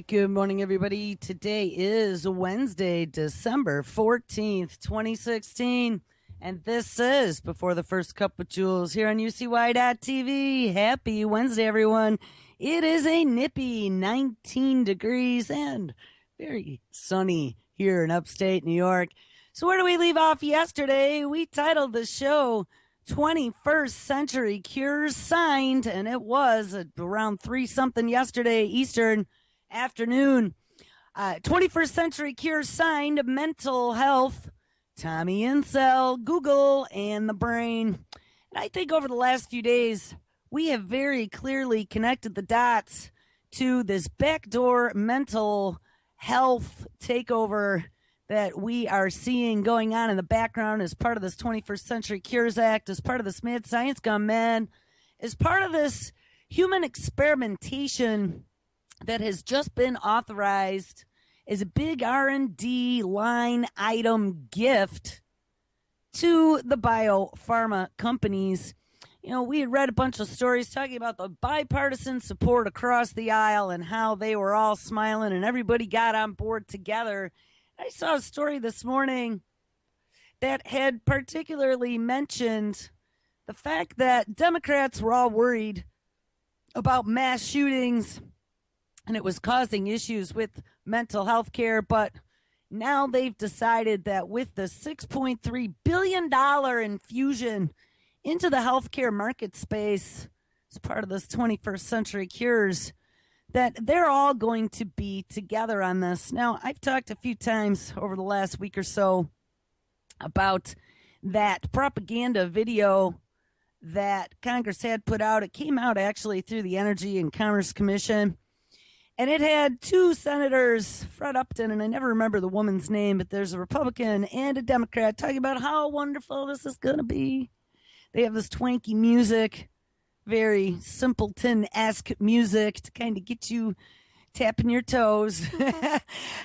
right. Good morning, everybody. Today is Wednesday, December 14th, 2016. And this is Before the First Cup with Jules here on UCY.TV. Happy Wednesday, everyone. It is a nippy 19 degrees and very sunny here in upstate New York. So where do we leave off yesterday? We titled the show 21st Century Cures Signed, and it was around 3-something yesterday Eastern afternoon. 21st Century Cures Signed, mental health, Tommy Incel, Google, and the brain. And I think over the last few days, we have very clearly connected the dots to this backdoor mental health takeover that we are seeing going on in the background as part of this 21st Century Cures Act, as part of this mad science gone man, as part of this human experimentation that has just been authorized as a big R&D line item gift to the biopharma companies. You know, we had read a bunch of stories talking about the bipartisan support across the aisle and how they were all smiling and everybody got on board together. I saw a story this morning that had particularly mentioned the fact that Democrats were all worried about mass shootings and it was causing issues with mental health care, but now they've decided that with the $6.3 billion infusion into the healthcare market space as part of this 21st Century Cures, that they're all going to be together on this. Now, I've talked a few times over the last week or so about that propaganda video that Congress had put out. It came out actually through the Energy and Commerce Commission, and it had two senators, Fred Upton, and I never remember the woman's name, but there's a Republican and a Democrat talking about how wonderful this is going to be. They have this twanky music, very simpleton-esque music to kind of get you tapping your toes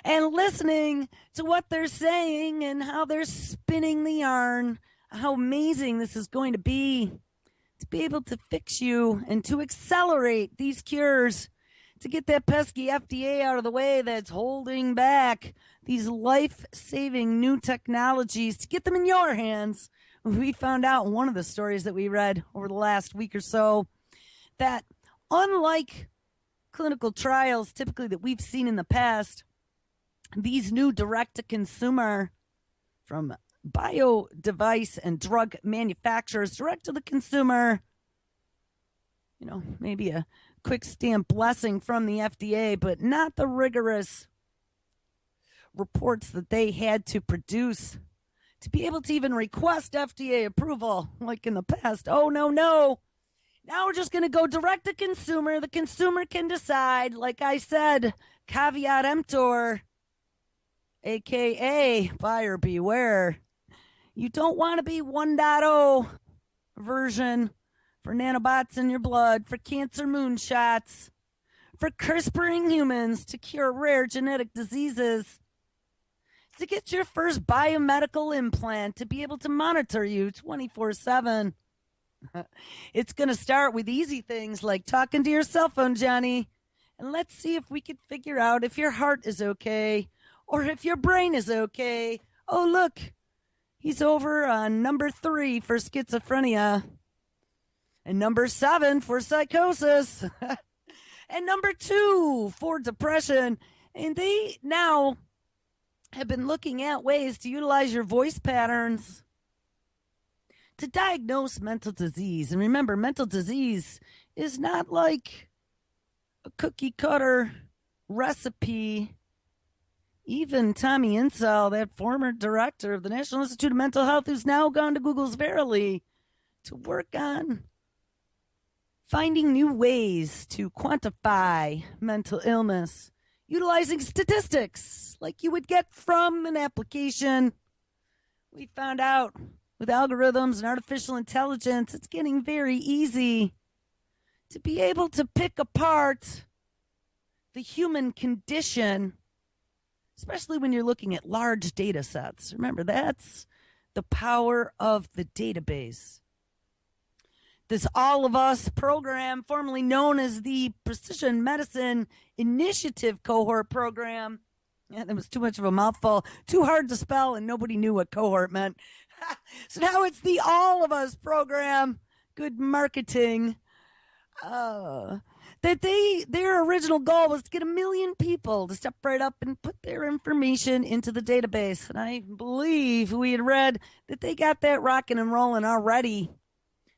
and listening to what they're saying and how they're spinning the yarn, how amazing this is going to be able to fix you and to accelerate these cures, to get that pesky FDA out of the way that's holding back these life-saving new technologies, to get them in your hands. We found out in one of the stories that we read over the last week or so that unlike clinical trials typically that we've seen in the past, these new direct-to-consumer from bio device and drug manufacturers, direct to the consumer, you know, maybe a quick stamp blessing from the FDA, but not the rigorous reports that they had to produce to be able to even request FDA approval like in the past. Oh, no. Now we're just going to go direct to consumer. The consumer can decide. Like I said, caveat emptor, a.k.a. buyer beware. You don't want to be 1.0 version for nanobots in your blood, for cancer moonshots, for CRISPRing humans to cure rare genetic diseases, to get your first biomedical implant, to be able to monitor you 24/7. It's going to start with easy things like talking to your cell phone, Johnny. And let's see if we can figure out if your heart is okay or if your brain is okay. Oh, look, he's over on number 3 for schizophrenia and number 7 for psychosis and number 2 for depression. And they now have been looking at ways to utilize your voice patterns to diagnose mental disease. And remember, mental disease is not like a cookie cutter recipe. Even Tommy Incel, that former director of the National Institute of Mental Health, who's now gone to Google's Verily to work on finding new ways to quantify mental illness, utilizing statistics like you would get from an application. We found out with algorithms and artificial intelligence, it's getting very easy to be able to pick apart the human condition, especially when you're looking at large data sets. Remember, that's the power of the database. this All of Us program, formerly known as the Precision Medicine Initiative Cohort Program. Yeah, that was too much of a mouthful, too hard to spell, and nobody knew what cohort meant. So now it's the All of Us program. Good marketing. That their original goal was to get 1 million people to step right up and put their information into the database. And I believe we had read that they got that rocking and rolling already.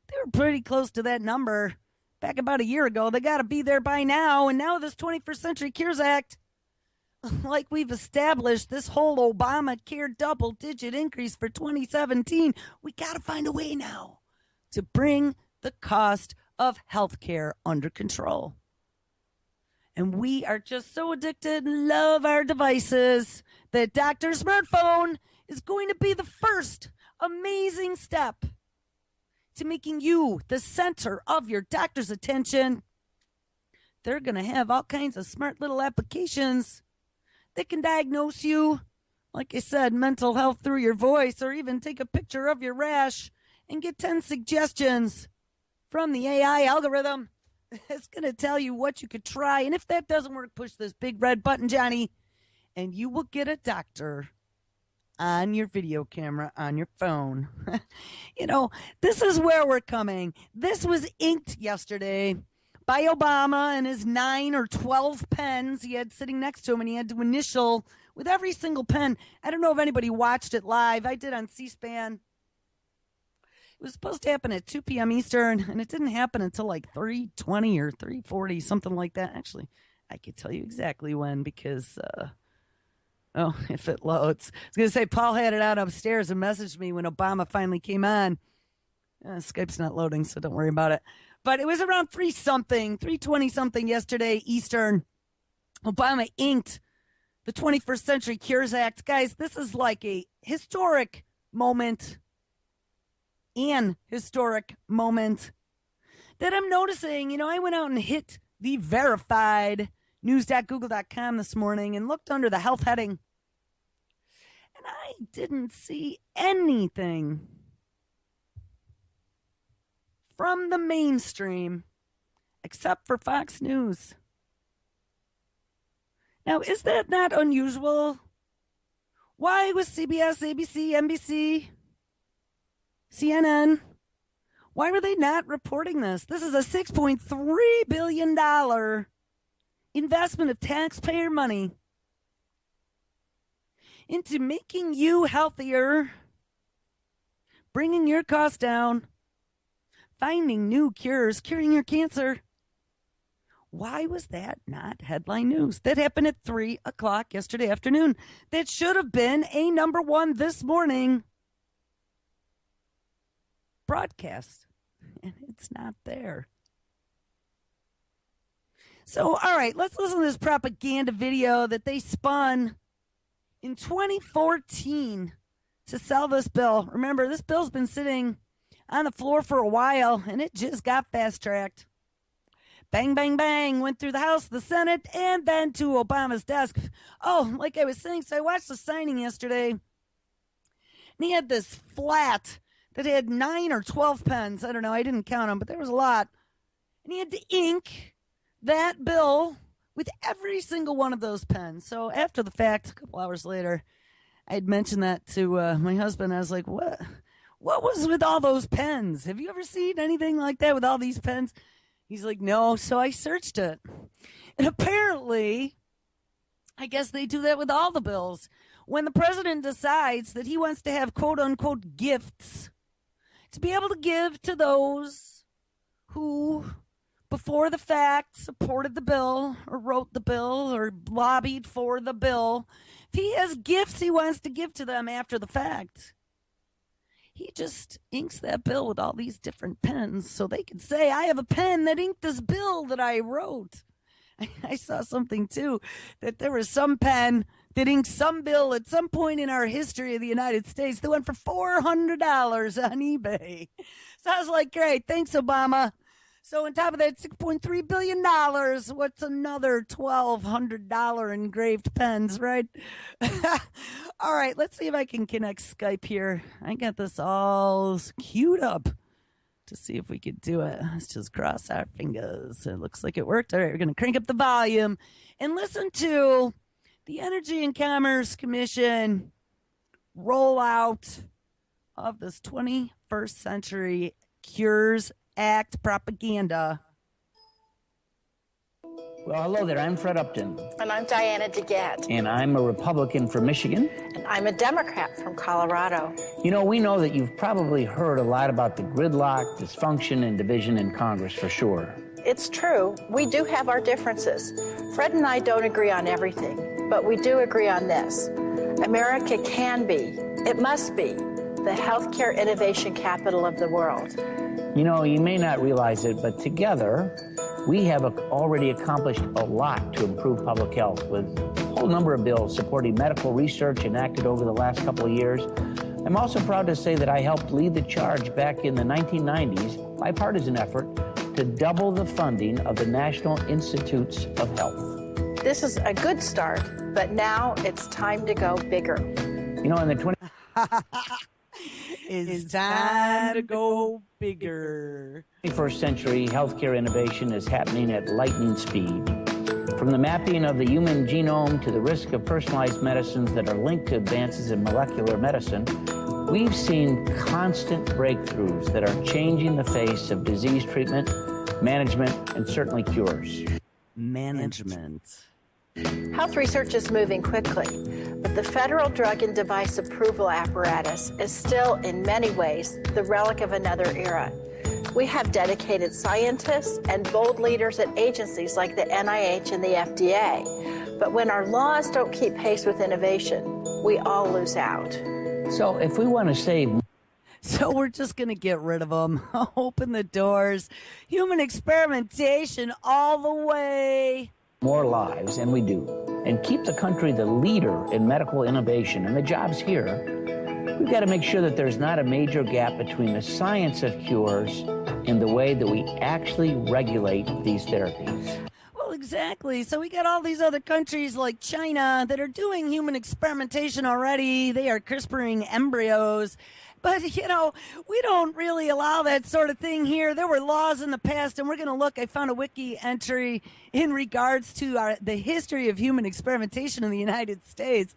They were pretty close to that number back about a year ago. They got to be there by now. And now this 21st Century Cures Act, like we've established, this whole Obamacare double-digit increase for 2017, we got to find a way now to bring the cost of healthcare under control. And we are just so addicted and love our devices that Dr. Smartphone is going to be the first amazing step to making you the center of your doctor's attention. They're going to have all kinds of smart little applications that can diagnose you, like I said, mental health through your voice, or even take a picture of your rash and get 10 suggestions from the AI algorithm. It's going to tell you what you could try. And if that doesn't work, push this big red button, Johnny, and you will get a doctor on your video camera on your phone. This is where we're coming. This was inked yesterday by Obama and his 9 or 12 pens he had sitting next to him, and he had to initial with every single pen. I don't know if anybody watched it live. I did on C-SPAN. It was supposed to happen at 2 p.m. Eastern, and it didn't happen until like 3:20 or 3:40, something like that. Actually, I could tell you exactly when because, if it loads. I was going to say Paul had it out upstairs and messaged me when Obama finally came on. Skype's not loading, so don't worry about it. But it was around 3:20-something yesterday Eastern. Obama inked the 21st Century Cures Act. Guys, this is like a historic moment. An historic moment that I'm noticing. I went out and hit the verified news.google.com this morning and looked under the health heading, and I didn't see anything from the mainstream except for Fox News. Now, is that not unusual? Why was CBS, ABC, NBC, CNN, why were they not reporting this? This is a $6.3 billion investment of taxpayer money into making you healthier, bringing your costs down, finding new cures, curing your cancer. Why was that not headline news? That happened at 3 o'clock yesterday afternoon. That should have been a number one this morning broadcast, and it's not there. So, all right, let's listen to this propaganda video that they spun in 2014 to sell this bill. Remember, this bill's been sitting on the floor for a while, and it just got fast-tracked. Bang, bang, bang, went through the House, the Senate, and then to Obama's desk. Oh, like I was saying, so I watched the signing yesterday, and he had this flat that had 9 or 12 pens. I don't know. I didn't count them, but there was a lot. And he had to ink that bill with every single one of those pens. So after the fact, a couple hours later, I had mentioned that to my husband. I was like, what was with all those pens? Have you ever seen anything like that with all these pens? He's like, no. So I searched it. And apparently, I guess they do that with all the bills. When the president decides that he wants to have quote-unquote gifts to be able to give to those who, before the fact, supported the bill or wrote the bill or lobbied for the bill, if he has gifts he wants to give to them after the fact, he just inks that bill with all these different pens so they can say, I have a pen that inked this bill that I wrote. I saw something, too, that there was some pen that inked some bill at some point in our history of the United States that went for $400 on eBay. So I was like, great, thanks, Obama. So on top of that $6.3 billion, what's another $1,200 engraved pens, right? All right, let's see if I can connect Skype here. I got this all queued up. to see if we could do it. Let's just cross our fingers. It looks like it worked. All right, we're going to crank up the volume and listen to the Energy and Commerce Commission rollout of this 21st Century Cures Act propaganda. Well, hello there. I'm Fred Upton. And I'm Diana DeGette. And I'm a Republican from Michigan. And I'm a Democrat from Colorado. You know, we know that you've probably heard a lot about the gridlock, dysfunction, and division in Congress for sure. It's true. We do have our differences. Fred and I don't agree on everything, but we do agree on this. America can be, it must be, the healthcare innovation capital of the world. You know, you may not realize it, but together, we have already accomplished a lot to improve public health with a whole number of bills supporting medical research enacted over the last couple of years. I'm also proud to say that I helped lead the charge back in the 1990s, bipartisan effort, to double the funding of the National Institutes of Health. This is a good start, but now it's time to go bigger. You know, in the It's time to go bigger. 21st century healthcare innovation is happening at lightning speed. From the mapping of the human genome to the risk of personalized medicines that are linked to advances in molecular medicine, we've seen constant breakthroughs that are changing the face of disease treatment, management, and certainly cures. Management. Health research is moving quickly, but the federal drug and device approval apparatus is still, in many ways, the relic of another era. We have dedicated scientists and bold leaders at agencies like the NIH and the FDA. But when our laws don't keep pace with innovation, we all lose out. So if we want to save... So we're just going to get rid of them. Open the doors. Human experimentation all the way. More lives, and we do, and keep the country the leader in medical innovation and the jobs here, we've got to make sure that there's not a major gap between the science of cures and the way that we actually regulate these therapies. Well, exactly. So we got all these other countries like China that are doing human experimentation already. They are CRISPRing embryos. But, you know, we don't really allow that sort of thing here. There were laws in the past, and we're going to look. I found a wiki entry in regards to the history of human experimentation in the United States.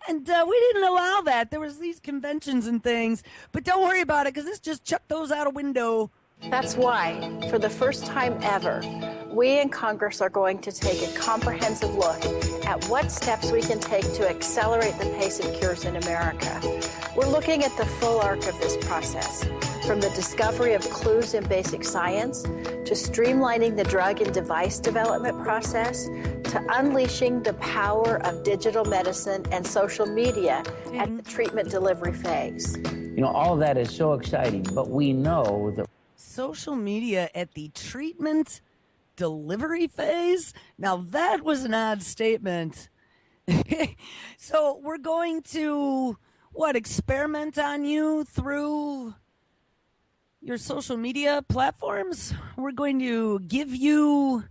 And we didn't allow that. There was these conventions and things. But don't worry about it, because this just chucked those out a window. That's why, for the first time ever, we in Congress are going to take a comprehensive look at what steps we can take to accelerate the pace of cures in America. We're looking at the full arc of this process, from the discovery of clues in basic science, to streamlining the drug and device development process, to unleashing the power of digital medicine and social media at the treatment delivery phase. You know, all of that is so exciting, but we know that social media at the treatment delivery phase? Now that was an odd statement. So we're going to, experiment on you through your social media platforms? We're going to give you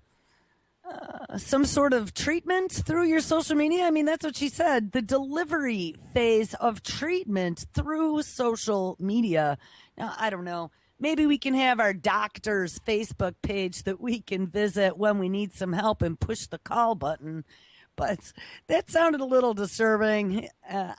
some sort of treatment through your social media? I mean, that's what she said. The delivery phase of treatment through social media. Now, I don't know. Maybe we can have our doctor's Facebook page that we can visit when we need some help and push the call button. But that sounded a little disturbing,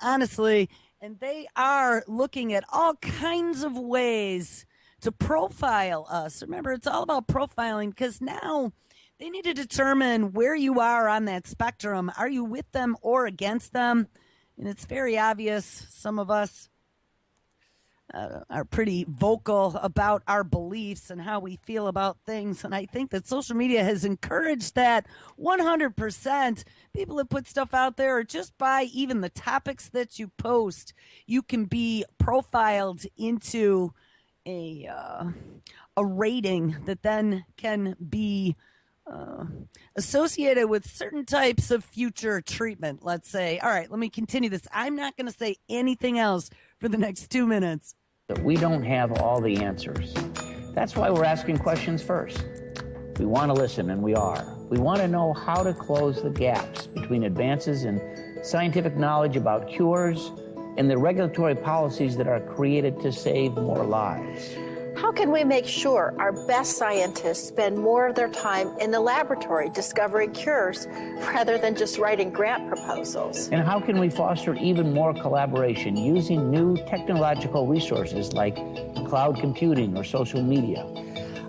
honestly. And they are looking at all kinds of ways to profile us. Remember, it's all about profiling, because now they need to determine where you are on that spectrum. Are you with them or against them? And it's very obvious some of us are pretty vocal about our beliefs and how we feel about things. And I think that social media has encouraged that 100%. People that put stuff out there, or just by even the topics that you post, you can be profiled into a rating that then can be associated with certain types of future treatment, let's say. All right, let me continue this. I'm not going to say anything else for the next 2 minutes. We don't have all the answers. That's why we're asking questions first. We want to listen, and we are. We want to know how to close the gaps between advances in scientific knowledge about cures and the regulatory policies that are created to save more lives. How can we make sure our best scientists spend more of their time in the laboratory discovering cures rather than just writing grant proposals? And how can we foster even more collaboration using new technological resources like cloud computing or social media?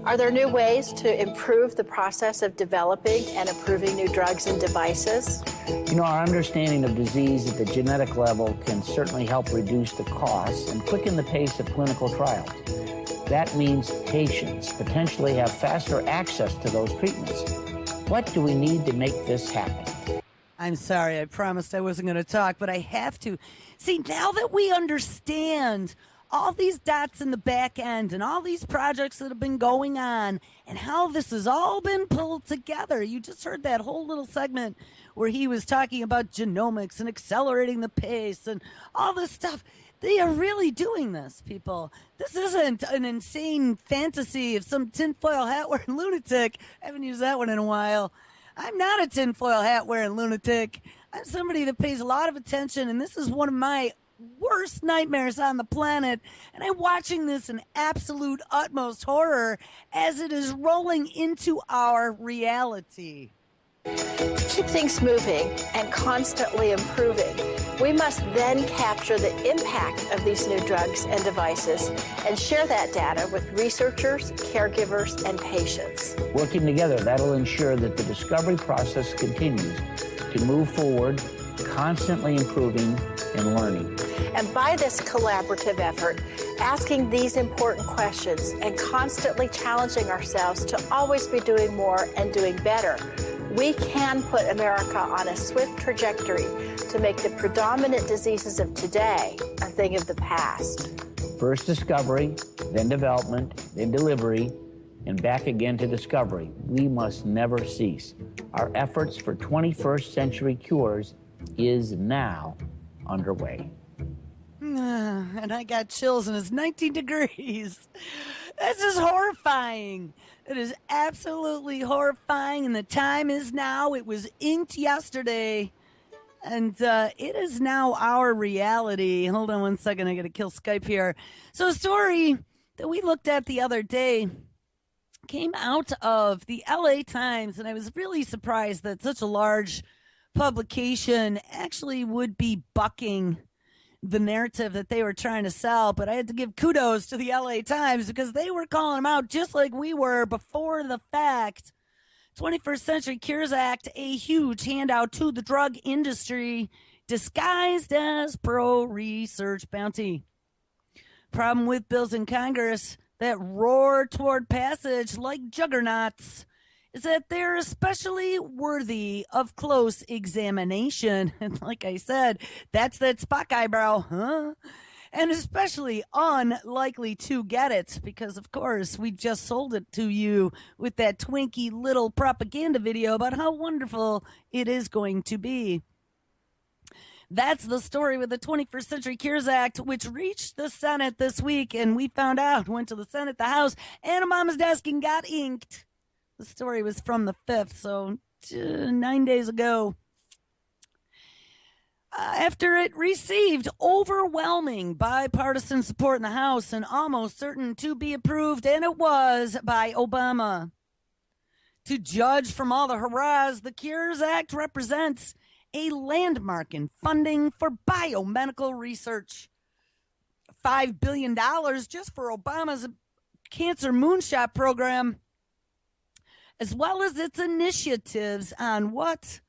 Are there new ways to improve the process of developing and approving new drugs and devices? You know, our understanding of disease at the genetic level can certainly help reduce the costs and quicken the pace of clinical trials. That means patients potentially have faster access to those treatments. What do we need to make this happen? I'm sorry, I promised I wasn't going to talk, but I have to. See, now that we understand all these dots in the back end and all these projects that have been going on and how this has all been pulled together. You just heard that whole little segment where he was talking about genomics and accelerating the pace and all this stuff. They are really doing this, people. This isn't an insane fantasy of some tinfoil hat wearing lunatic. I haven't used that one in a while. I'm not a tinfoil hat wearing lunatic. I'm somebody that pays a lot of attention, and this is one of my worst nightmares on the planet, and I'm watching this in absolute utmost horror as it is rolling into our reality. To keep things moving and constantly improving, we must then capture the impact of these new drugs and devices and share that data with researchers, caregivers, and patients. Working together, that'll ensure that the discovery process continues to move forward, constantly improving and learning. And by this collaborative effort, asking these important questions and constantly challenging ourselves to always be doing more and doing better, we can put America on a swift trajectory to make the predominant diseases of today a thing of the past. First discovery, then development, then delivery, and back again to discovery. We must never cease. Our efforts for 21st century cures is now underway. And I got chills, and it's 19 degrees. This is horrifying. It is absolutely horrifying, and the time is now. It was inked yesterday, and it is now our reality. Hold on one second. I got to kill Skype here. So a story that we looked at the other day came out of the LA Times, and I was really surprised that such a large publication actually would be bucking the narrative that they were trying to sell. But I had to give kudos to the LA Times because they were calling them out just like we were before the fact. 21st Century Cures Act, a huge handout to the drug industry disguised as pro-research bounty. Problem with bills in Congress that roar toward passage like juggernauts is that they're especially worthy of close examination. And like I said, that's that Spock eyebrow, huh? And especially unlikely to get it because, of course, we just sold it to you with that twinky little propaganda video about how wonderful it is going to be. That's the story with the 21st Century Cures Act, which reached the Senate this week, and we found out, went to the Senate, the House, and Obama's desk and got inked. The story was from the 5th, so 9 days ago. After it received overwhelming bipartisan support in the House and almost certain to be approved, and it was by Obama. To judge from all the hurrahs, the Cures Act represents a landmark in funding for biomedical research. $5 billion just for Obama's cancer moonshot program, as well as its initiatives on what?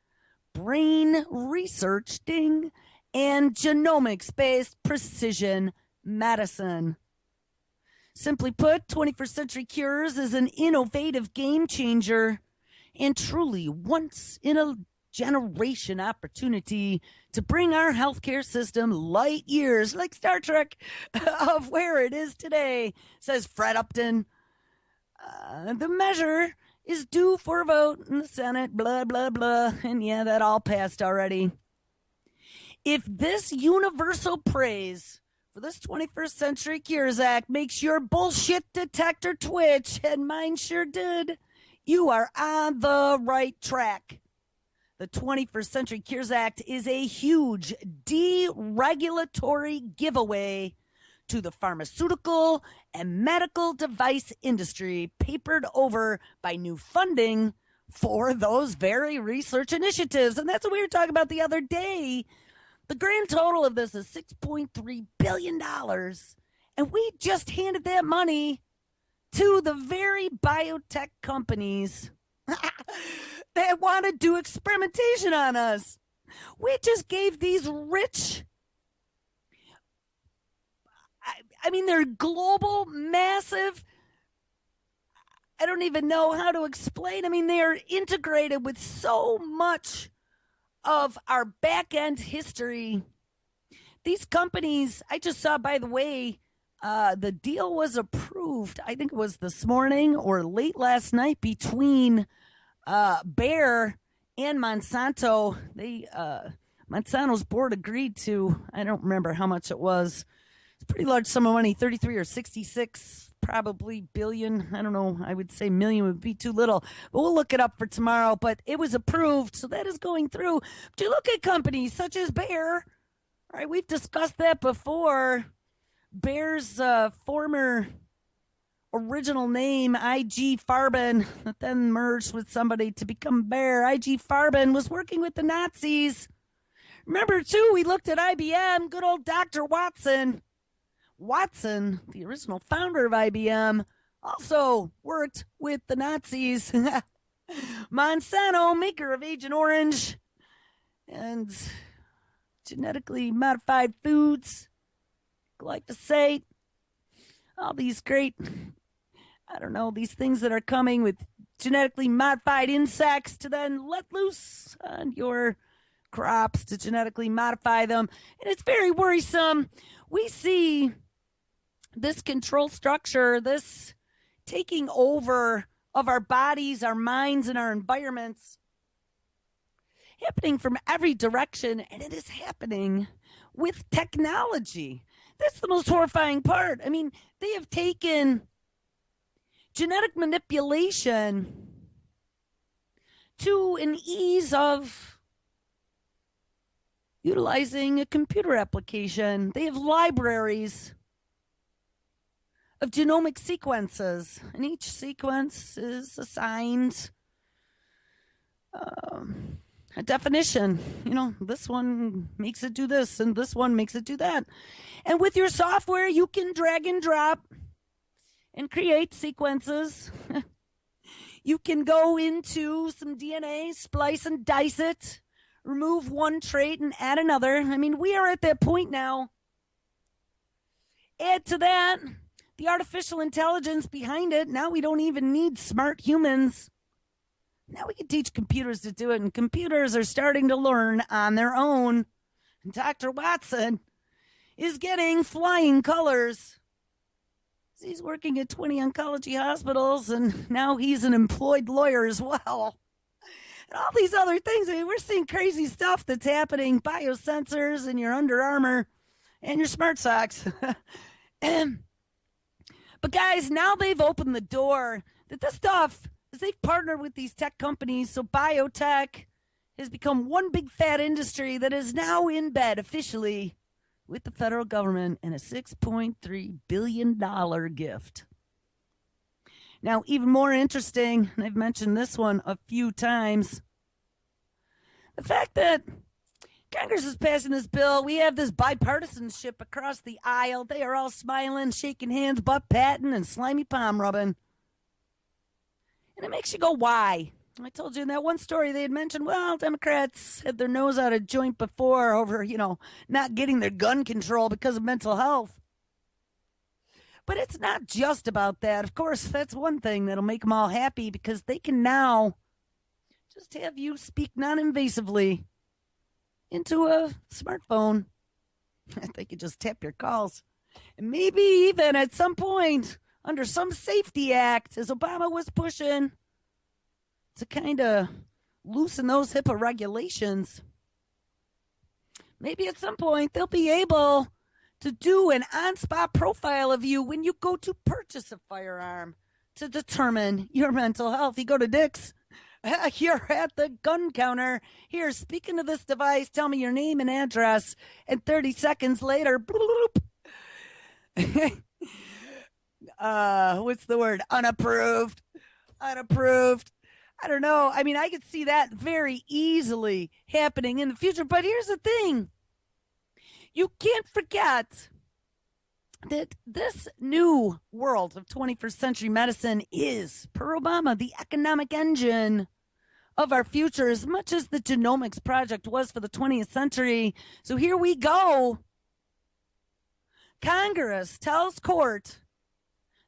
Brain research, ding, and genomics-based precision medicine. Simply put, 21st Century Cures is an innovative game changer and truly once-in-a-generation opportunity to bring our healthcare system light years, like Star Trek, of where it is today, says Fred Upton. The measure is due for a vote in the Senate, blah, blah, blah. And yeah, that all passed already. If this universal praise for this 21st Century Cures Act makes your bullshit detector twitch, and mine sure did, you are on the right track. The 21st Century Cures Act is a huge deregulatory giveaway to the pharmaceutical and medical device industry papered over by new funding for those very research initiatives. And that's what we were talking about the other day. The grand total of this is $6.3 billion. And we just handed that money to the very biotech companies that want to do experimentation on us. We just gave these rich, I mean, they're global, massive. I don't even know how to explain. I mean, they are integrated with so much of our back end history. These companies, I just saw, by the way, the deal was approved, I think it was this morning or late last night, between Bayer and Monsanto. Monsanto's board agreed to, I don't remember how much it was. It's a pretty large sum of money, 33 or 66 probably billion. I don't know. I would say million would be too little, but we'll look it up for tomorrow. But it was approved, so that is going through. But you look at companies such as Bayer, right? We've discussed that before. Bayer's former original name, IG Farben, that then merged with somebody to become Bayer. IG Farben was working with the Nazis. Remember, too, we looked at IBM, good old Dr. Watson. Watson, the original founder of IBM, also worked with the Nazis. Monsanto, maker of Agent Orange and genetically modified foods, glyphosate, all these great, I don't know, these things that are coming with genetically modified insects to then let loose on your crops to genetically modify them. And it's very worrisome. We see this control structure, this taking over of our bodies, our minds, and our environments happening from every direction, and it is happening with technology. That's the most horrifying part. I mean, they have taken genetic manipulation to an ease of utilizing a computer application. They have libraries of genomic sequences, and each sequence is assigned a definition. You know, this one makes it do this, and this one makes it do that. And with your software, you can drag and drop and create sequences. You can go into some DNA, splice and dice it, remove one trait and add another. I mean, we are at that point now. Add to that the artificial intelligence behind it. Now we don't even need smart humans. Now we can teach computers to do it, and computers are starting to learn on their own. And Dr. Watson is getting flying colors. He's working at 20 oncology hospitals, and now he's an employed lawyer as well. And all these other things. I mean, we're seeing crazy stuff that's happening. Biosensors in your Under Armour and your smart socks. But guys, now they've opened the door that this stuff, as they've partnered with these tech companies, so BioTech has become one big fat industry that is now in bed officially with the federal government and a $6.3 billion gift. Now, even more interesting, and I've mentioned this one a few times, the fact that Congress is passing this bill. We have this bipartisanship across the aisle. They are all smiling, shaking hands, butt patting, and slimy palm rubbing. And it makes you go, why? I told you in that one story they had mentioned, well, Democrats had their nose out of joint before over, not getting their gun control because of mental health. But it's not just about that. Of course, that's one thing that'll make them all happy because they can now just have you speak non-invasively into a smartphone. They could just tap your calls. And maybe even at some point, under some safety act, as Obama was pushing, to kind of loosen those HIPAA regulations, maybe at some point they'll be able to do an on-spot profile of you when you go to purchase a firearm to determine your mental health. You go to Dick's, you're at the gun counter. Here, speaking to this device, tell me your name and address. And 30 seconds later, bloop. what's the word? Unapproved. Unapproved. I don't know. I mean, I could see that very easily happening in the future. But here's the thing. You can't forget that this new world of 21st century medicine is, per Obama, the economic engine of our future as much as the genomics project was for the 20th century. So here we go. Congress tells court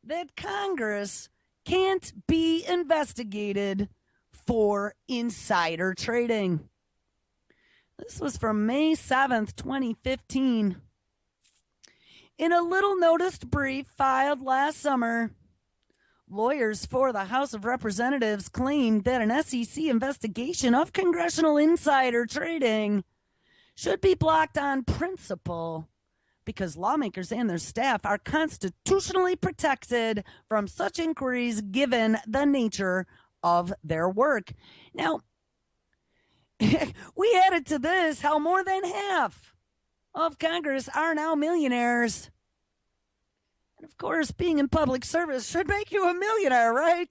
that Congress can't be investigated for insider trading. This was from May 7th, 2015. In a little noticed brief filed last summer, lawyers for the House of Representatives claimed that an SEC investigation of congressional insider trading should be blocked on principle because lawmakers and their staff are constitutionally protected from such inquiries given the nature of their work. Now, we added to this how more than half of Congress are now millionaires. And of course, being in public service should make you a millionaire, right?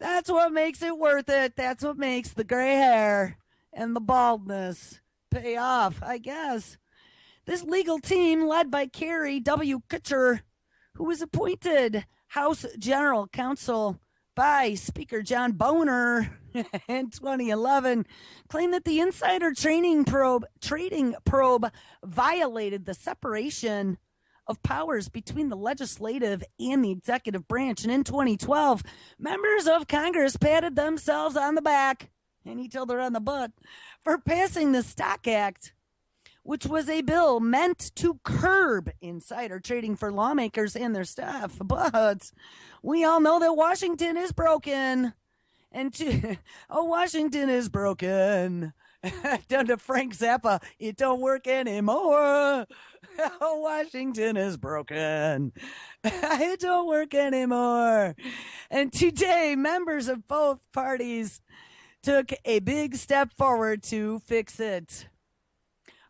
That's what makes it worth it. That's what makes the gray hair and the baldness pay off, I guess. This legal team, led by Carrie W. Kutcher, who was appointed House General Counsel by Speaker John Boehner in 2011, claimed that the insider trading probe violated the separation of powers between the legislative and the executive branch. And in 2012, members of Congress patted themselves on the back and each other on the butt for passing the Stock Act, which was a bill meant to curb insider trading for lawmakers and their staff. But we all know that Washington is broken. And Washington is broken. Done to Frank Zappa, it don't work anymore. Washington is broken. It don't work anymore. And today, members of both parties took a big step forward to fix it.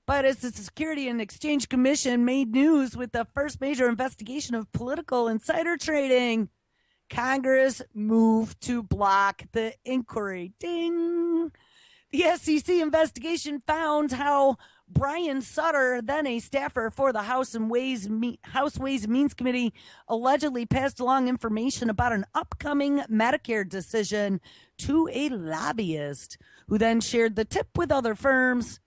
But as the Security and Exchange Commission made news with the first major investigation of political insider trading, Congress moved to block the inquiry. Ding! The SEC investigation found how Brian Sutter, then a staffer for the House Ways and Means Committee, allegedly passed along information about an upcoming Medicare decision to a lobbyist, who then shared the tip with other firms.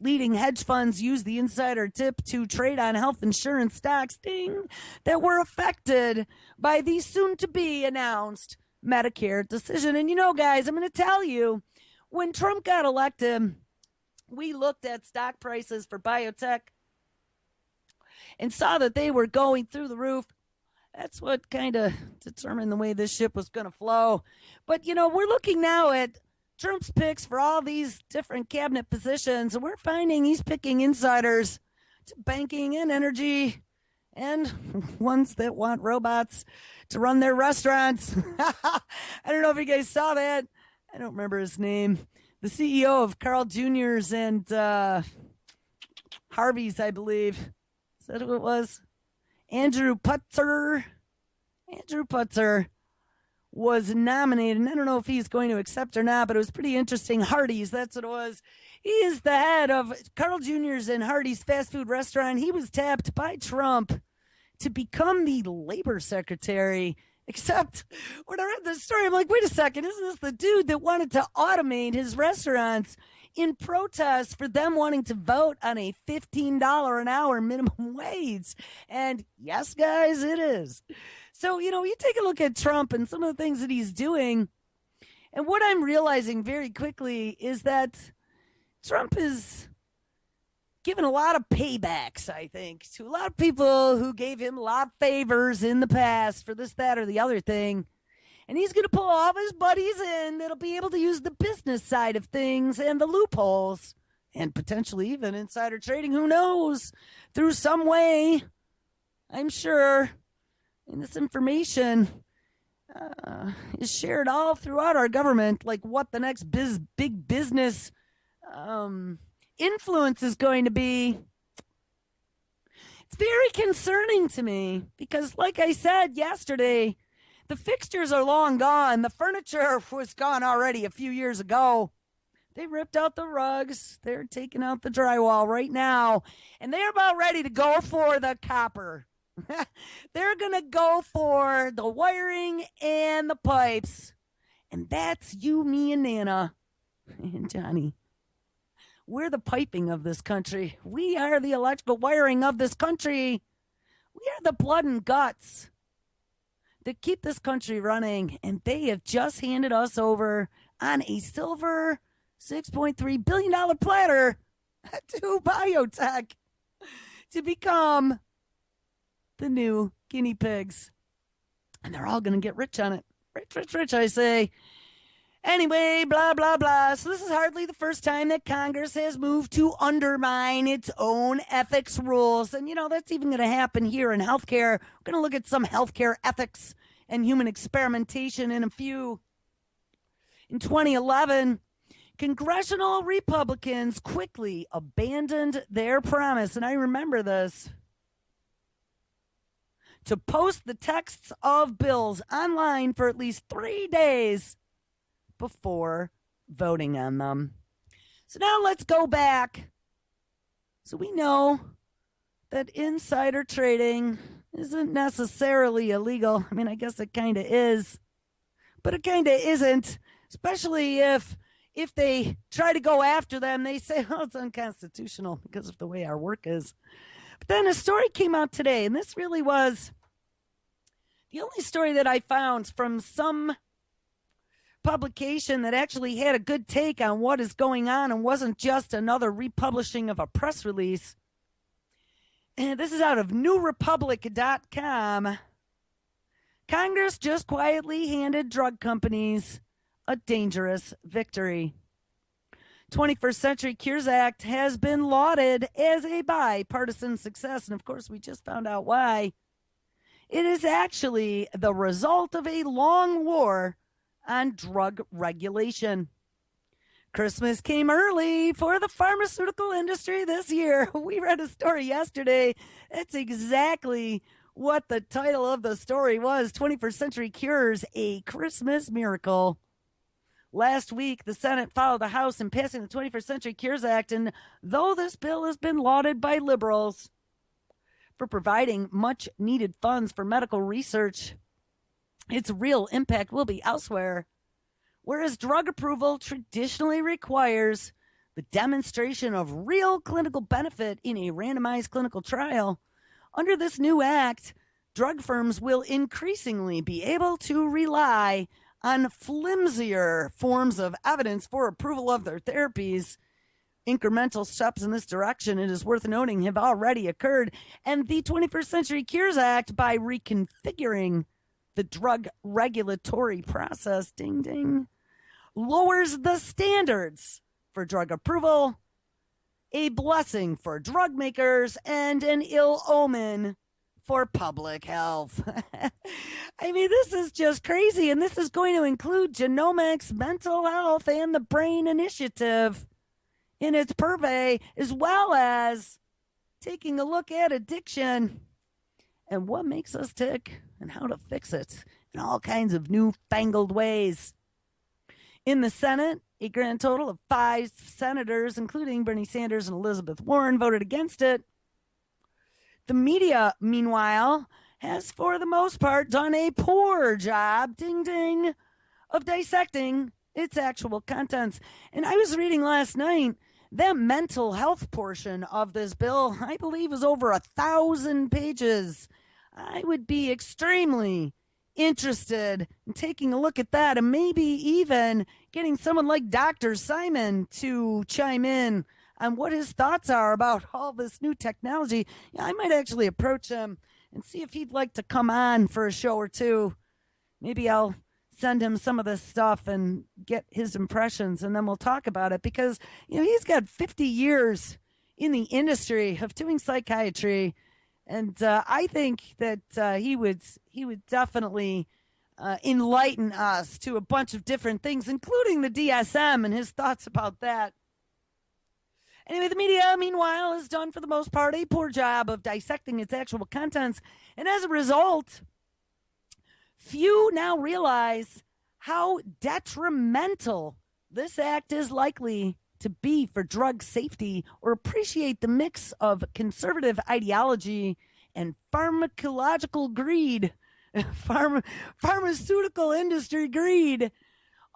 Leading hedge funds used the insider tip to trade on health insurance stocks, that were affected by the soon-to-be announced Medicare decision. And you know, guys, I'm going to tell you, when Trump got elected, we looked at stock prices for BioTech and saw that they were going through the roof. That's what kind of determined the way this ship was going to flow. But, you know, we're looking now at Trump's picks for all these different cabinet positions, and we're finding he's picking insiders to banking and energy and ones that want robots to run their restaurants. I don't know if you guys saw that. I don't remember his name. The CEO of Carl Jr.'s and Harvey's, I believe. Is that who it was? Andrew Putzer. Andrew Putzer was nominated, and I don't know if he's going to accept or not, but it was pretty interesting. Hardee's, that's what it was. He is the head of Carl Jr.'s and Hardee's fast food restaurant. He was tapped by Trump to become the labor secretary. Except when I read this story, I'm like, wait a second, isn't this the dude that wanted to automate his restaurants in protest for them wanting to vote on a $15 an hour minimum wage? And yes, guys, it is. So, you know, you take a look at Trump and some of the things that he's doing, and what I'm realizing very quickly is that Trump is given a lot of paybacks, I think, to a lot of people who gave him a lot of favors in the past for this, that, or the other thing. And he's going to pull all of his buddies in that'll be able to use the business side of things and the loopholes and potentially even insider trading, who knows, through some way, I'm sure. And this information is shared all throughout our government, like what the next big business influence is going to be. It's very concerning to me because, like I said yesterday, the fixtures are long gone. The furniture was gone already a few years ago. They ripped out the rugs. They're taking out the drywall right now. And they're about ready to go for the copper. They're going to go for the wiring and the pipes. And that's you, me, and Nana. And Johnny. We're the piping of this country. We are the electrical wiring of this country. We are the blood and guts that keep this country running. And they have just handed us over on a silver $6.3 billion platter to BioTech to become the new guinea pigs. And they're all going to get rich on it. Rich, rich, rich, I say. Anyway, blah, blah, blah. So this is hardly the first time that Congress has moved to undermine its own ethics rules. And, that's even going to happen here in healthcare. We're going to look at some healthcare ethics and human experimentation in a few. In 2011, congressional Republicans quickly abandoned their promise, and I remember this, to post the texts of bills online for at least 3 days before voting on them. So now let's go back. So we know that insider trading isn't necessarily illegal. I mean, I guess it kind of is, but it kind of isn't, especially if they try to go after them. They say, oh, it's unconstitutional because of the way our work is. But then a story came out today, and this really was the only story that I found from some publication that actually had a good take on what is going on and wasn't just another republishing of a press release. And this is out of newrepublic.com. Congress just quietly handed drug companies a dangerous victory. 21st Century Cures Act has been lauded as a bipartisan success, and of course we just found out why. It is actually the result of a long war on drug regulation. Christmas came early for the pharmaceutical industry this year. We read a story yesterday. That's exactly what the title of the story was. 21st Century Cures, a Christmas Miracle. Last week, the Senate followed the House in passing the 21st Century Cures Act, and though this bill has been lauded by liberals for providing much-needed funds for medical research, its real impact will be elsewhere. Whereas drug approval traditionally requires the demonstration of real clinical benefit in a randomized clinical trial, under this new act, drug firms will increasingly be able to rely on flimsier forms of evidence for approval of their therapies. Incremental steps in this direction, it is worth noting, have already occurred. And the 21st Century Cures Act, by reconfiguring the drug regulatory process, ding, ding, lowers the standards for drug approval, a blessing for drug makers and an ill omen for public health. I mean, this is just crazy, and this is going to include genomics, mental health, and the brain initiative in its purvey, as well as taking a look at addiction and what makes us tick and how to fix it in all kinds of newfangled ways. In the Senate, a grand total of 5 senators, including Bernie Sanders and Elizabeth Warren, voted against it. The media, meanwhile, has for the most part done a poor job, ding ding, of dissecting its actual contents. And I was reading last night, that mental health portion of this bill, I believe, is over 1,000 pages. I would be extremely interested in taking a look at that and maybe even getting someone like Dr. Simon to chime in on what his thoughts are about all this new technology. Yeah, I might actually approach him and see if he'd like to come on for a show or two. Maybe I'll send him some of this stuff and get his impressions, and then we'll talk about it, because he's got 50 years in the industry of doing psychiatry, and I think that he would definitely enlighten us to a bunch of different things, including the DSM and his thoughts about that. Anyway, the media, meanwhile, has done for the most part a poor job of dissecting its actual contents. And as a result, few now realize how detrimental this act is likely to be for drug safety or appreciate the mix of conservative ideology and pharmacological greed, pharmaceutical industry greed,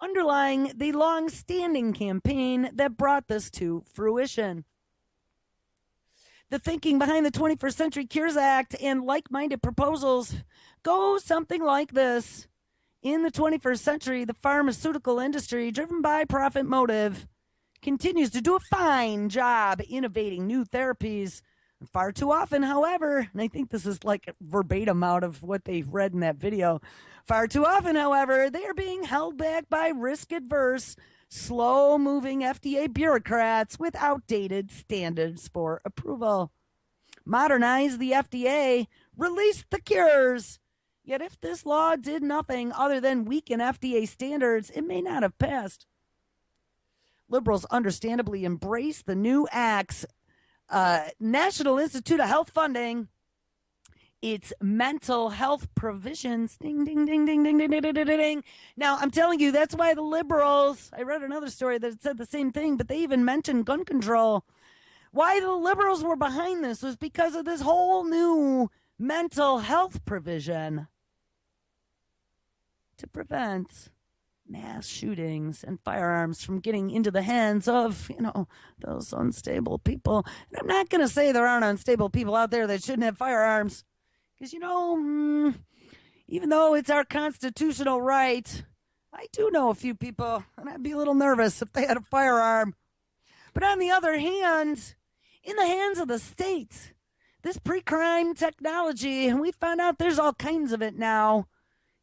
underlying the long-standing campaign that brought this to fruition. The thinking behind the 21st Century Cures Act and like-minded proposals go something like this. In the 21st century, the pharmaceutical industry, driven by profit motive, continues to do a fine job innovating new therapies. Far too often, however, and I think this is like verbatim out of what they read in that video, far too often, however, they are being held back by risk-adverse, slow-moving FDA bureaucrats with outdated standards for approval. Modernize the FDA, release the cures. Yet if this law did nothing other than weaken FDA standards, it may not have passed. Liberals understandably embrace the new act's National Institute of Health funding, its mental health provisions. Ding, ding, ding, ding, ding, ding, ding, ding, ding, ding. Now, I'm telling you, that's why the liberals, I read another story that said the same thing, but they even mentioned gun control. Why the liberals were behind this was because of this whole new mental health provision to prevent mass shootings and firearms from getting into the hands of, those unstable people. And I'm not going to say there aren't unstable people out there that shouldn't have firearms. Because, even though it's our constitutional right, I do know a few people, and I'd be a little nervous if they had a firearm. But on the other hand, in the hands of the state, this pre-crime technology, and we found out there's all kinds of it now,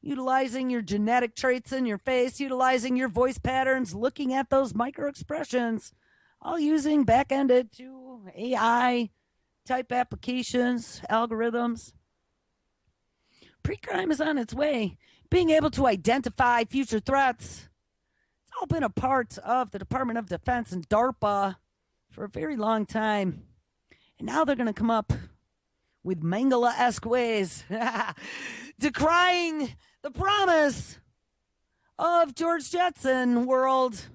utilizing your genetic traits in your face, utilizing your voice patterns, looking at those micro expressions, all using back-ended to AI type applications, algorithms. Pre-crime is on its way. Being able to identify future threats, it's all been a part of the Department of Defense and DARPA for a very long time. And now they're going to come up with Mangala-esque ways, decrying the promise of George Jetson world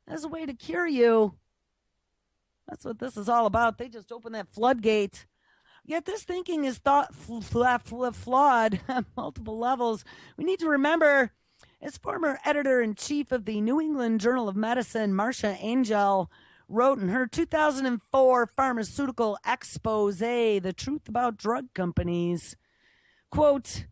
as a way to cure you. That's what this is all about. They just opened that floodgate. Yet this thinking is flawed on multiple levels. We need to remember, as former editor-in-chief of the New England Journal of Medicine, Marcia Angel, wrote in her 2004 pharmaceutical expose, The Truth About Drug Companies, quote,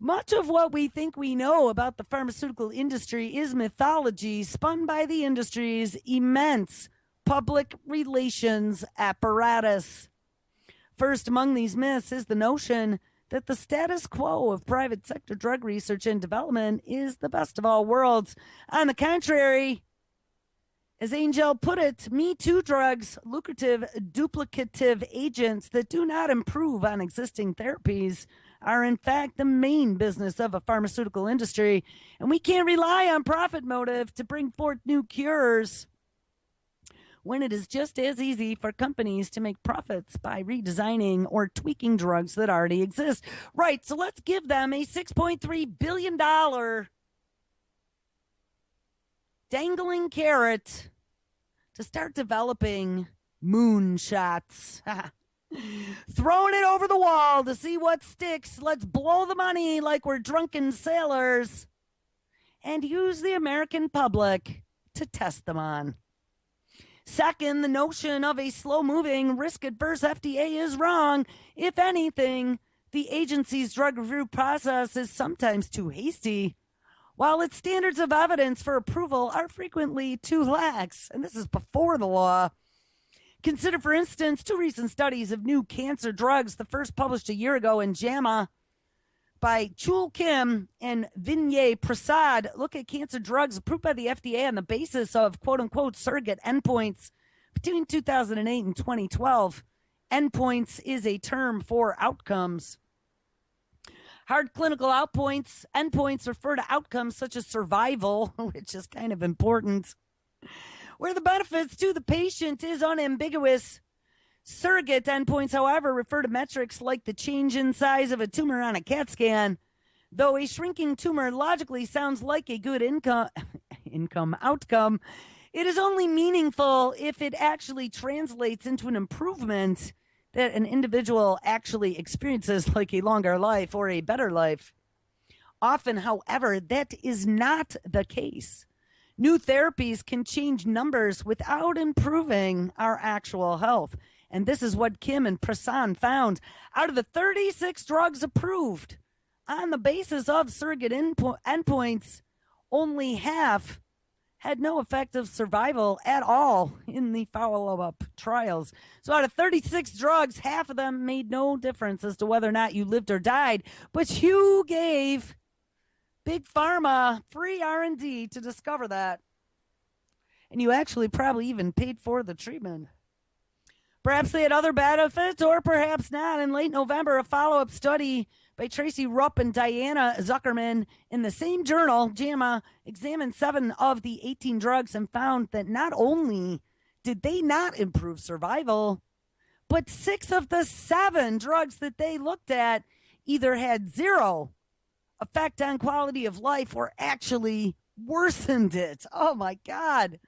much of what we think we know about the pharmaceutical industry is mythology spun by the industry's immense public relations apparatus. First among these myths is the notion that the status quo of private sector drug research and development is the best of all worlds. On the contrary, as Angel put it, Me Too drugs, lucrative duplicative agents that do not improve on existing therapies, are in fact the main business of a pharmaceutical industry, and we can't rely on profit motive to bring forth new cures when it is just as easy for companies to make profits by redesigning or tweaking drugs that already exist. Right, so let's give them a $6.3 billion dangling carrot to start developing moonshots. Throwing it over the wall to see what sticks. Let's blow the money like we're drunken sailors and use the American public to test them on. Second, the notion of a slow-moving, risk-adverse FDA is wrong. If anything, the agency's drug review process is sometimes too hasty, while its standards of evidence for approval are frequently too lax. And this is before the law. Consider, for instance, two recent studies of new cancer drugs, the first published a year ago in JAMA by Chul Kim and Vinay Prasad, look at cancer drugs approved by the FDA on the basis of quote-unquote surrogate endpoints between 2008 and 2012. Endpoints is a term for outcomes. Hard clinical endpoints refer to outcomes such as survival, which is kind of important. where the benefits to the patient is unambiguous. Surrogate endpoints, however, refer to metrics like the change in size of a tumor on a CAT scan. Though a shrinking tumor logically sounds like a good income outcome, it is only meaningful if it actually translates into an improvement that an individual actually experiences, like a longer life or a better life. Often, however, that is not the case. New therapies can change numbers without improving our actual health. And this is what Kim and Prasan found. Out of the 36 drugs approved on the basis of surrogate endpoints, only half had no effective survival at all in the follow-up trials. So out of 36 drugs, half of them made no difference as to whether or not you lived or died. But you gave Big Pharma free R&D to discover that. And you actually probably even paid for the treatment. Perhaps they had other benefits, or perhaps not. In late November, a follow-up study by Tracy Rupp and Diana Zuckerman in the same journal, JAMA, examined 7 of the 18 drugs and found that not only did they not improve survival, but 6 of the 7 drugs that they looked at either had zero effect on quality of life or actually worsened it. Oh, my God.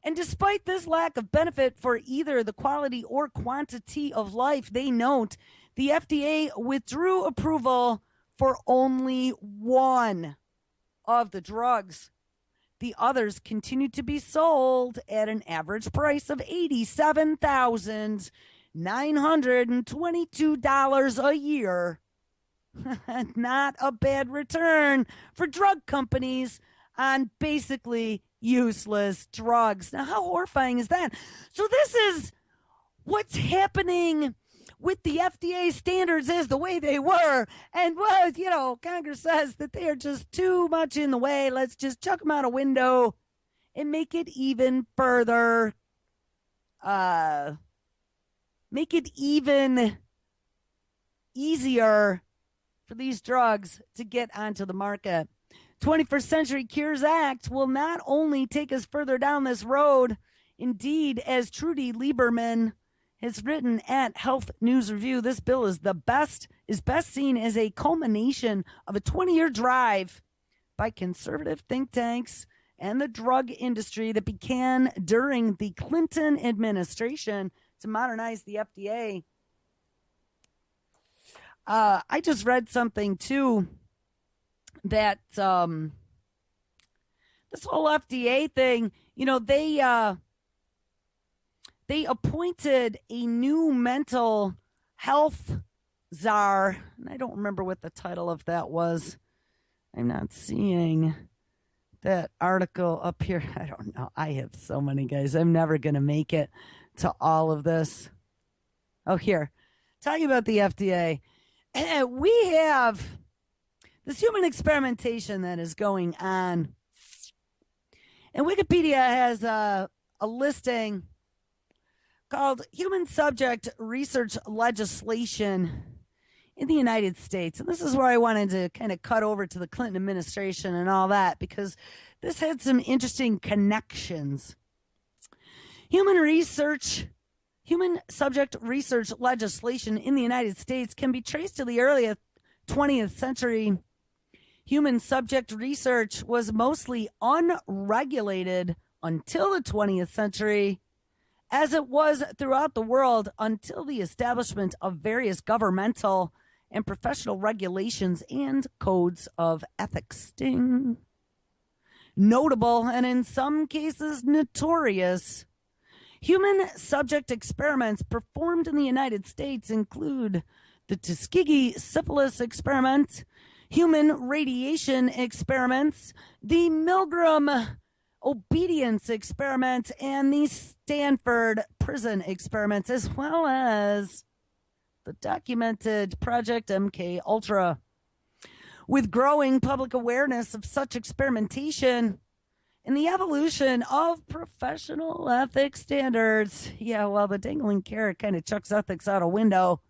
And despite this lack of benefit for either the quality or quantity of life, they note the FDA withdrew approval for only 1 of the drugs. The others continued to be sold at an average price of $87,922 a year. Not a bad return for drug companies on basically useless drugs. Now, how horrifying is that? So this is what's happening with the FDA standards as the way they were. And, well, you know, Congress says that they are just too much in the way. Let's just chuck them out a window and make it even further, make it even easier for these drugs to get onto the market. 21st Century Cures Act will not only take us further down this road, indeed, as Trudy Lieberman has written at Health News Review, this bill is best seen as a culmination of a 20-year drive by conservative think tanks and the drug industry that began during the Clinton administration to modernize the FDA. I just read something, too, that this whole FDA thing, you know, they appointed a new mental health czar, and I don't remember what the title of that was. I'm not seeing that article up here. I don't know. I have so many, guys. I'm never going to make it to all of this. Oh, here. Talking about the FDA. We have this human experimentation that is going on. And Wikipedia has a listing called Human Subject Research Legislation in the United States. And this is where I wanted to kind of cut over to the Clinton administration and all that, because this had some interesting connections. Human subject research legislation in the United States can be traced to the early 20th century. Human subject research was mostly unregulated until the 20th century, as it was throughout the world until the establishment of various governmental and professional regulations and codes of ethics. Ding. Notable, and in some cases notorious, human subject experiments performed in the United States include the Tuskegee syphilis experiment, human radiation experiments, the Milgram obedience experiment, and the Stanford prison experiments, as well as the documented Project MK Ultra. With growing public awareness of such experimentation and the evolution of professional ethics standards, the dangling carrot kind of chucks ethics out a window.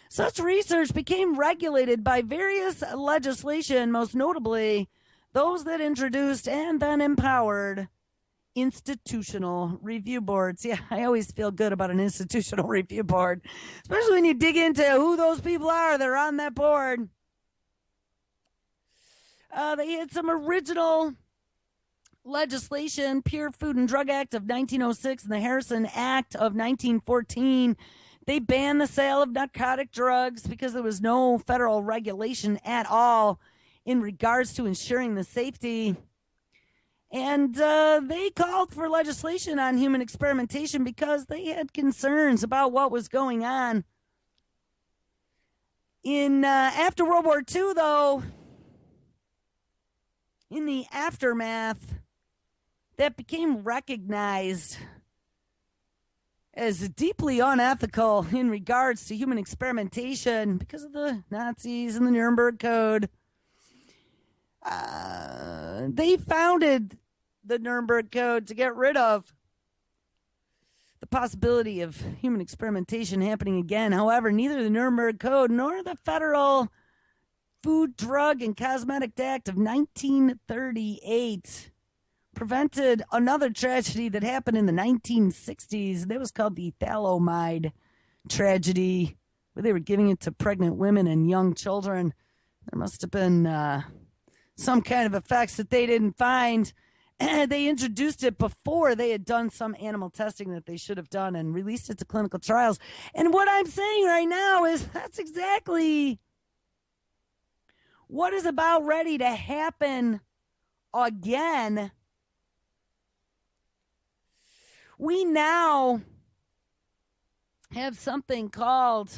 Such research became regulated by various legislation, most notably those that introduced and then empowered institutional review boards. Yeah, I always feel good about an institutional review board, especially when you dig into who those people are that are on that board. They had some original legislation, Pure Food and Drug Act of 1906 and the Harrison Act of 1914. They banned the sale of narcotic drugs because there was no federal regulation at all in regards to ensuring the safety. And they called for legislation on human experimentation because they had concerns about what was going on. After World War II, though, in the aftermath, that became recognized as deeply unethical in regards to human experimentation because of the Nazis and the Nuremberg Code. They founded the Nuremberg Code to get rid of the possibility of human experimentation happening again. However, neither the Nuremberg Code nor the Federal Food, Drug, and Cosmetic Act of 1938 prevented another tragedy that happened in the 1960s. That was called the thalidomide tragedy, where they were giving it to pregnant women and young children. There must have been some kind of effects that they didn't find. They introduced it before they had done some animal testing that they should have done and released it to clinical trials. And what I'm saying right now is that's exactly what is about ready to happen again. We now have something called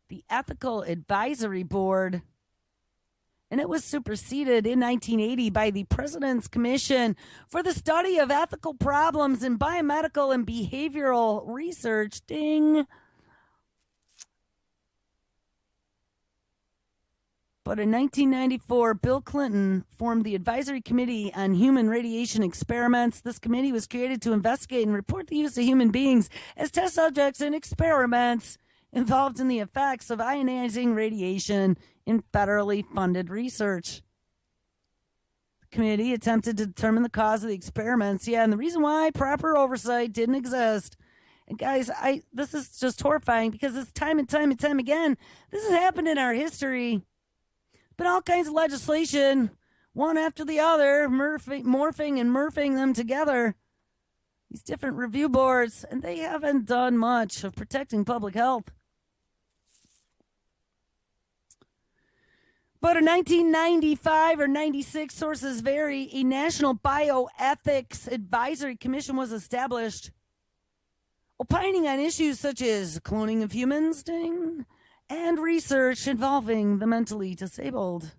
the Ethical Advisory Board, and it was superseded in 1980 by the President's Commission for the Study of Ethical Problems in Biomedical and Behavioral Research. Ding. But in 1994, Bill Clinton formed the Advisory Committee on Human Radiation Experiments. This committee was created to investigate and report the use of human beings as test subjects in experiments involved in the effects of ionizing radiation in federally funded research. The committee attempted to determine the cause of the experiments. Yeah, and the reason why proper oversight didn't exist. And guys, this is just horrifying because it's time and time and time again. This has happened in our history. Been all kinds of legislation, one after the other, morphing and murphing them together. These different review boards, and they haven't done much of protecting public health. But in 1995 or 96, sources vary, a National Bioethics Advisory Commission was established, opining on issues such as cloning of humans, and research involving the mentally disabled.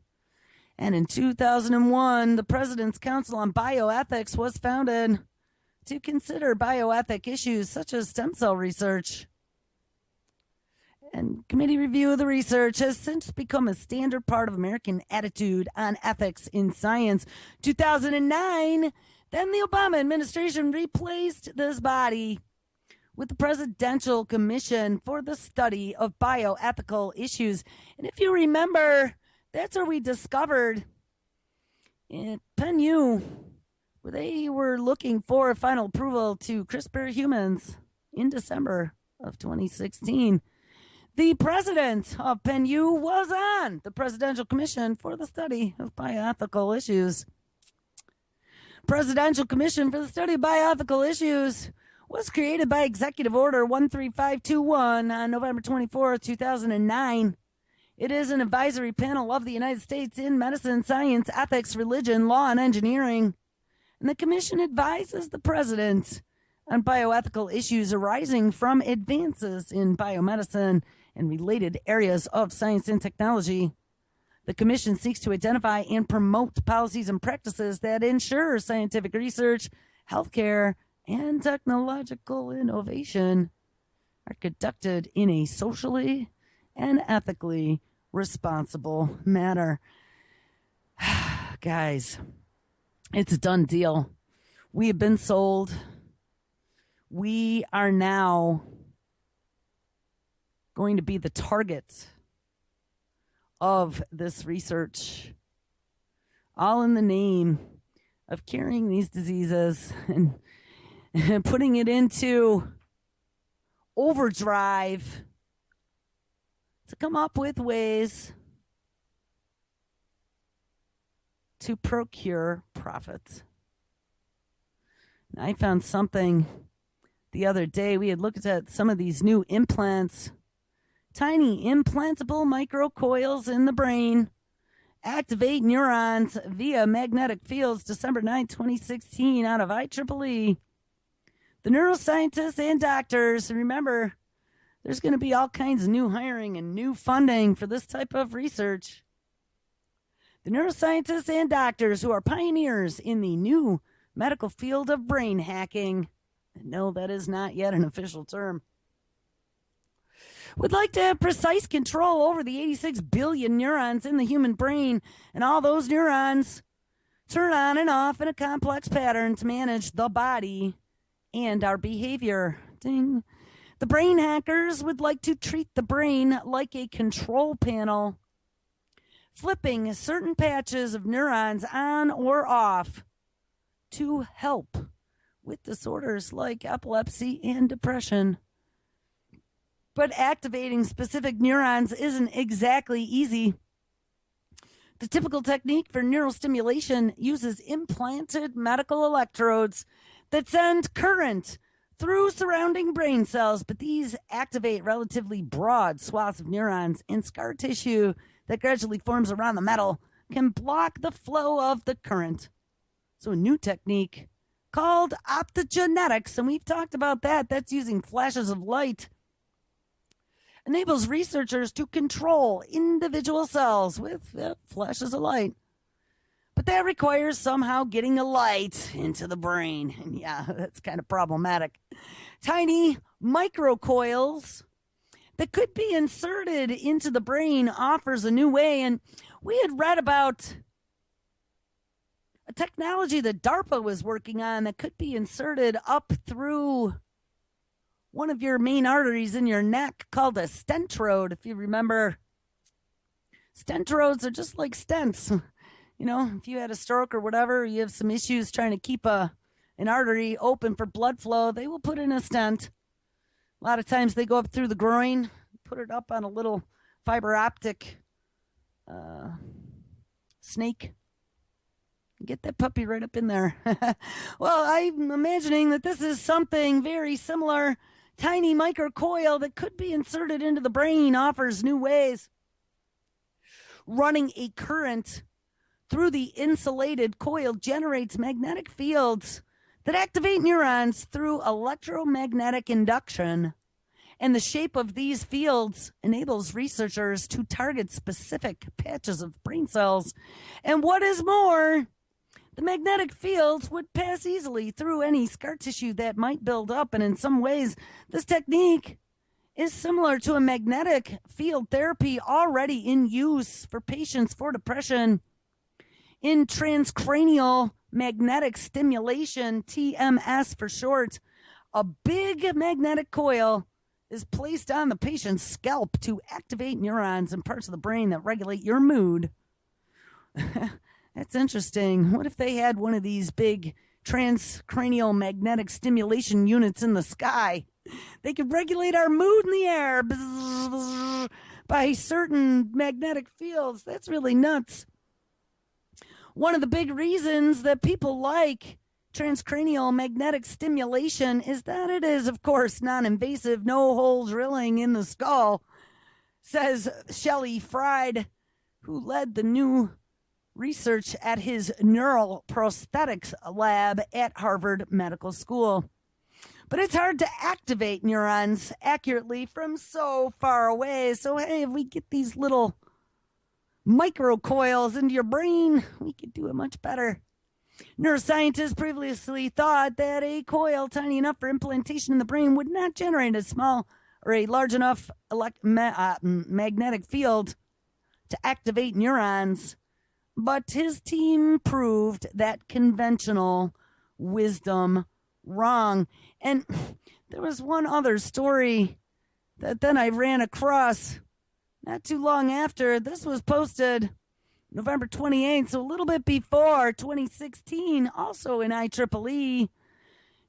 And in 2001, the President's Council on Bioethics was founded to consider bioethic issues such as stem cell research. And committee review of the research has since become a standard part of American attitude on ethics in science. 2009, then the Obama administration replaced this body with the Presidential Commission for the Study of Bioethical Issues. And if you remember, that's where we discovered at Penn U, where they were looking for final approval to CRISPR humans in December of 2016. The president of Penn U was on the Presidential Commission for the Study of Bioethical Issues. Presidential Commission for the Study of Bioethical Issues was created by Executive Order 13521 on November 24, 2009. It is an advisory panel of the United States in medicine, science, ethics, religion, law, and engineering. And the commission advises the president on bioethical issues arising from advances in biomedicine and related areas of science and technology. The commission seeks to identify and promote policies and practices that ensure scientific research, healthcare, and technological innovation are conducted in a socially and ethically responsible manner. Guys, it's a done deal. We have been sold. We are now going to be the target of this research, all in the name of curing these diseases and putting it into overdrive to come up with ways to procure profits. And I found something the other day. We had looked at some of these new implants, tiny implantable microcoils in the brain, activate neurons via magnetic fields, December 9, 2016, out of IEEE. The neuroscientists and doctors, remember, there's going to be all kinds of new hiring and new funding for this type of research. The neuroscientists and doctors who are pioneers in the new medical field of brain hacking, no, that is not yet an official term, would like to have precise control over the 86 billion neurons in the human brain, and all those neurons turn on and off in a complex pattern to manage the body and our behavior. Ding. The brain hackers would like to treat the brain like a control panel, flipping certain patches of neurons on or off to help with disorders like epilepsy and depression. But activating specific neurons isn't exactly easy. The typical technique for neural stimulation uses implanted medical electrodes that send current through surrounding brain cells, but these activate relatively broad swaths of neurons, and scar tissue that gradually forms around the metal can block the flow of the current. So a new technique called optogenetics, and we've talked about that, that's using flashes of light, enables researchers to control individual cells with flashes of light. But that requires somehow getting the light into the brain. And yeah, that's kind of problematic. Tiny microcoils that could be inserted into the brain offers a new way. And we had read about a technology that DARPA was working on that could be inserted up through one of your main arteries in your neck called a stentrode. If you remember, stentrodes are just like stents. You know, if you had a stroke or whatever, you have some issues trying to keep an artery open for blood flow, they will put in a stent. A lot of times they go up through the groin, put it up on a little fiber optic snake. Get that puppy right up in there. Well, I'm imagining that this is something very similar. Tiny microcoil that could be inserted into the brain offers new ways. Running a current through the insulated coil generates magnetic fields that activate neurons through electromagnetic induction. And the shape of these fields enables researchers to target specific patches of brain cells. And what is more, the magnetic fields would pass easily through any scar tissue that might build up. And in some ways, this technique is similar to a magnetic field therapy already in use for patients for depression. In transcranial magnetic stimulation, TMS for short, a big magnetic coil is placed on the patient's scalp to activate neurons in parts of the brain that regulate your mood. That's interesting. What if they had one of these big transcranial magnetic stimulation units in the sky? They could regulate our mood in the air by certain magnetic fields. That's really nuts. One of the big reasons that people like transcranial magnetic stimulation is that it is, of course, non-invasive, no-hole drilling in the skull, says Shelley Fried, who led the new research at his neural prosthetics lab at Harvard Medical School. But it's hard to activate neurons accurately from so far away. So, hey, if we get these little microcoils into your brain, we could do it much better. Neuroscientists previously thought that a coil tiny enough for implantation in the brain would not generate a small or a large enough magnetic field to activate neurons. But his team proved that conventional wisdom wrong. And there was one other story that then I ran across not too long after this was posted November 28th, so a little bit before 2016, also in IEEE,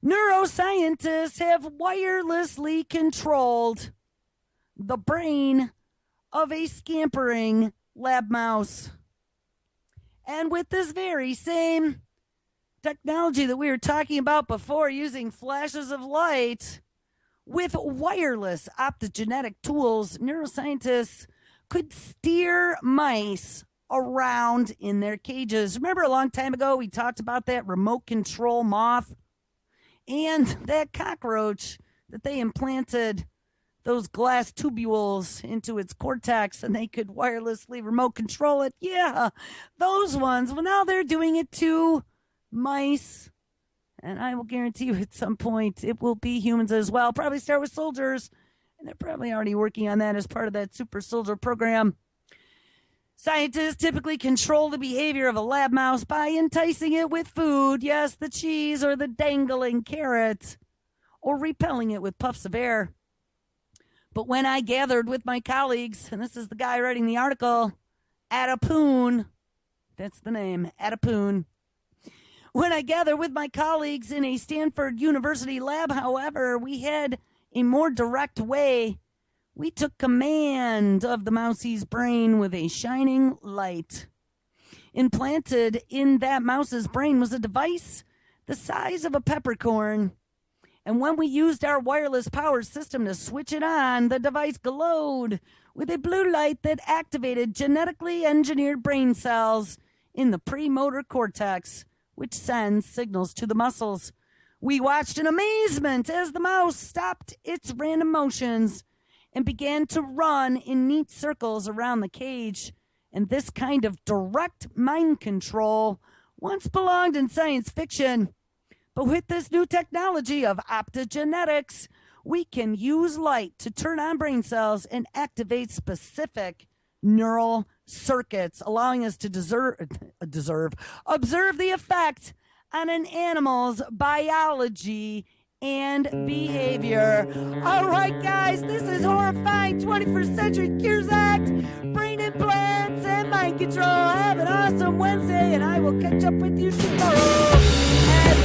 neuroscientists have wirelessly controlled the brain of a scampering lab mouse. And with this very same technology that we were talking about before, using flashes of light, with wireless optogenetic tools, neuroscientists could steer mice around in their cages. Remember a long time ago we talked about that remote control moth and that cockroach that they implanted those glass tubules into its cortex and they could wirelessly remote control it? Yeah, those ones. Well, now they're doing it to mice. And I will guarantee you at some point it will be humans as well. Probably start with soldiers. And they're probably already working on that as part of that super soldier program. Scientists typically control the behavior of a lab mouse by enticing it with food, yes, the cheese or the dangling carrot, or repelling it with puffs of air. But when I gathered with my colleagues, and this is the guy writing the article, Atapoon, that's the name, Atapoon. When I gathered with my colleagues in a Stanford University lab, however, we had a more direct way. We took command of the mousie's brain with a shining light. Implanted in that mouse's brain was a device the size of a peppercorn. And when we used our wireless power system to switch it on, the device glowed with a blue light that activated genetically engineered brain cells in the premotor cortex, which sends signals to the muscles. We watched in amazement as the mouse stopped its random motions and began to run in neat circles around the cage. And this kind of direct mind control once belonged in science fiction. But with this new technology of optogenetics, we can use light to turn on brain cells and activate specific neural circuits, allowing us to observe the effect on an animal's biology and behavior. All right, guys, this is horrifying 21st Century Cures Act, brain implants, and mind control. Have an awesome Wednesday, and I will catch up with you tomorrow. And